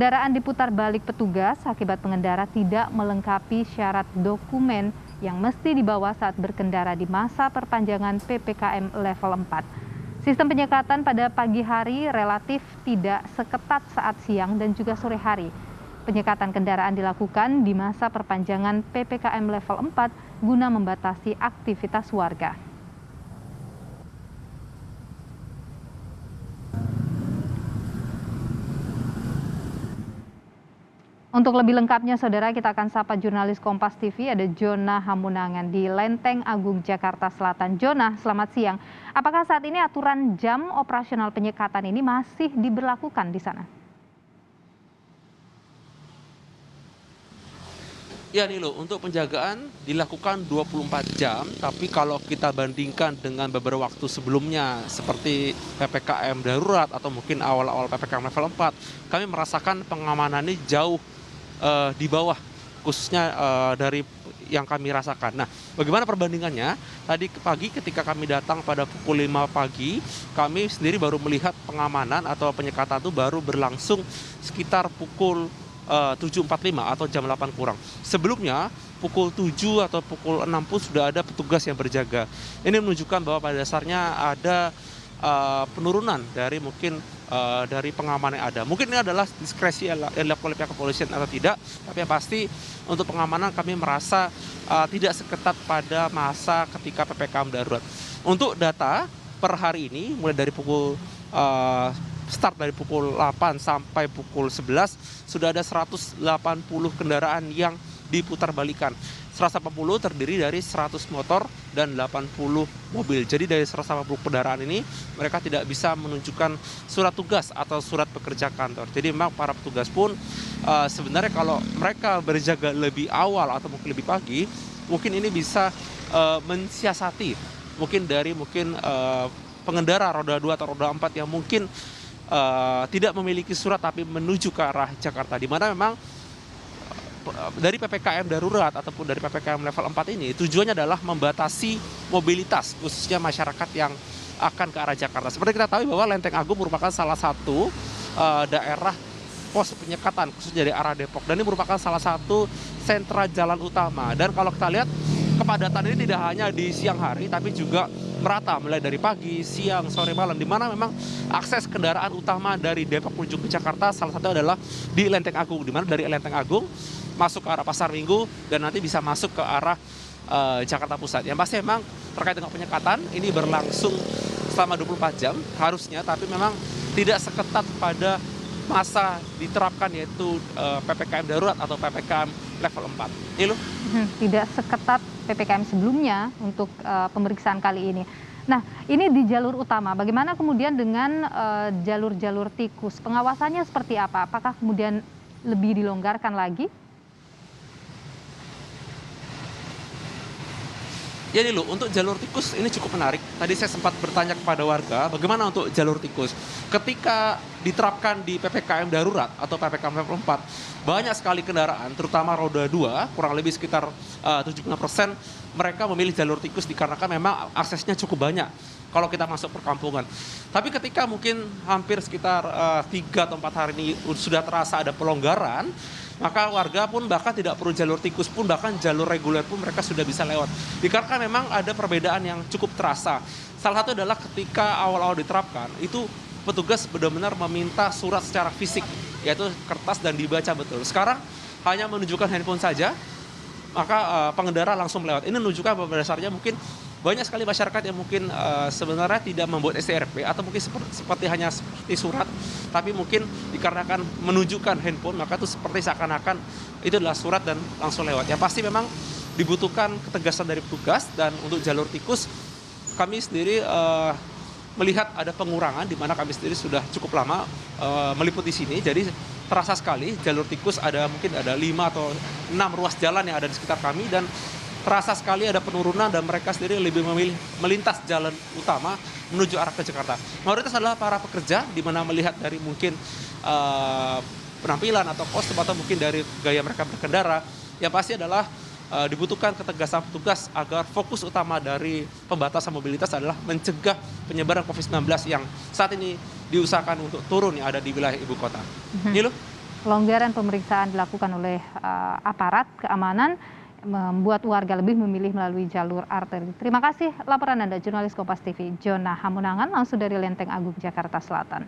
Kendaraan diputar balik petugas akibat pengendara tidak melengkapi syarat dokumen yang mesti dibawa saat berkendara di masa perpanjangan PPKM level 4. Sistem penyekatan pada pagi hari relatif tidak seketat saat siang dan juga sore hari. Penyekatan kendaraan dilakukan di masa perpanjangan PPKM level 4 guna membatasi aktivitas warga. Untuk lebih lengkapnya, Saudara, kita akan sapa jurnalis Kompas TV, ada Jona Hamunangan di Lenteng Agung, Jakarta Selatan. Jona, selamat siang. Apakah saat ini aturan jam operasional penyekatan ini masih diberlakukan di sana? Ya Nilo, untuk penjagaan dilakukan 24 jam, tapi kalau kita bandingkan dengan beberapa waktu sebelumnya seperti PPKM darurat atau mungkin awal-awal PPKM level 4, kami merasakan pengamanan ini jauh di bawah, khususnya dari yang kami rasakan. Nah, bagaimana perbandingannya? Tadi pagi ketika kami datang pada pukul 5 pagi, kami sendiri baru melihat pengamanan atau penyekatan itu baru berlangsung sekitar pukul 7.45 atau jam 8 kurang. Sebelumnya pukul 7 atau pukul 6 pun sudah ada petugas yang berjaga. Ini menunjukkan bahwa pada dasarnya ada penurunan dari mungkin dari pengamanan yang ada. Mungkin ini adalah diskresi yang dilakukan oleh pihak kepolisian atau tidak, tapi yang pasti untuk pengamanan kami merasa tidak seketat pada masa ketika PPKM darurat. Untuk data per hari ini mulai dari pukul start dari pukul 8 sampai pukul 11 sudah ada 180 kendaraan yang diputar balikan. 180 terdiri dari 100 motor dan 80 mobil. Jadi dari 180 kendaraan ini mereka tidak bisa menunjukkan surat tugas atau surat pekerja kantor. Jadi memang para petugas pun sebenarnya kalau mereka berjaga lebih awal atau mungkin lebih pagi, mungkin ini bisa mensiasati mungkin dari pengendara roda 2 atau roda 4 yang mungkin tidak memiliki surat tapi menuju ke arah Jakarta, di mana memang dari PPKM darurat ataupun dari PPKM level 4 ini tujuannya adalah membatasi mobilitas khususnya masyarakat yang akan ke arah Jakarta. Seperti kita tahu bahwa Lenteng Agung merupakan salah satu daerah pos penyekatan khususnya dari arah Depok, dan ini merupakan salah satu sentra jalan utama. Dan kalau kita lihat kepadatan ini tidak hanya di siang hari tapi juga merata mulai dari pagi, siang, sore, malam, di mana memang akses kendaraan utama dari Depok menuju ke Jakarta salah satu adalah di Lenteng Agung, di mana dari Lenteng Agung masuk ke arah Pasar Minggu dan nanti bisa masuk ke arah Jakarta Pusat. Yang pasti memang terkait dengan penyekatan ini berlangsung selama 24 jam harusnya, tapi memang tidak seketat pada masa diterapkan yaitu PPKM darurat atau PPKM level 4. Nilu? Tidak seketat PPKM sebelumnya untuk pemeriksaan kali ini. Nah, ini di jalur utama. Bagaimana kemudian dengan jalur-jalur tikus? Pengawasannya seperti apa? Apakah kemudian lebih dilonggarkan lagi? Ya Nilu, untuk jalur tikus ini cukup menarik. Tadi saya sempat bertanya kepada warga, bagaimana untuk jalur tikus? Ketika diterapkan di PPKM darurat atau PPKM level 4, banyak sekali kendaraan, terutama roda 2, kurang lebih sekitar 75% mereka memilih jalur tikus dikarenakan memang aksesnya cukup banyak kalau kita masuk perkampungan. Tapi ketika mungkin hampir sekitar 3 atau 4 hari ini sudah terasa ada pelonggaran, maka warga pun bahkan tidak perlu jalur tikus pun, bahkan jalur reguler pun mereka sudah bisa lewat. Dikarenakan memang ada perbedaan yang cukup terasa. Salah satu adalah ketika awal-awal diterapkan, itu petugas benar-benar meminta surat secara fisik, yaitu kertas dan dibaca betul. Sekarang hanya menunjukkan handphone saja, maka pengendara langsung melewat. Ini menunjukkan bahwa pada dasarnya mungkin banyak sekali masyarakat yang mungkin sebenarnya tidak membuat STRP atau mungkin seperti hanya seperti surat, tapi mungkin dikarenakan menunjukkan handphone maka itu seperti seakan-akan itu adalah surat dan langsung lewat. Yang pasti memang dibutuhkan ketegasan dari petugas, dan untuk jalur tikus kami sendiri melihat ada pengurangan di mana kami sendiri sudah cukup lama meliput di sini. Jadi terasa sekali jalur tikus mungkin ada 5 atau 6 ruas jalan yang ada di sekitar kami, dan terasa sekali ada penurunan dan mereka sendiri lebih memilih melintas jalan utama menuju arah ke Jakarta. Mayoritas adalah para pekerja, di mana melihat dari mungkin penampilan atau kostum atau mungkin dari gaya mereka berkendara, yang pasti adalah dibutuhkan ketegasan petugas agar fokus utama dari pembatasan mobilitas adalah mencegah penyebaran COVID-19 yang saat ini diusahakan untuk turun yang ada di wilayah ibu kota. Nilu? Pelonggaran pemeriksaan dilakukan oleh aparat keamanan membuat warga lebih memilih melalui jalur arteri. Terima kasih laporan Anda, jurnalis Kompas TV, Jona Hamunangan, langsung dari Lenteng Agung, Jakarta Selatan.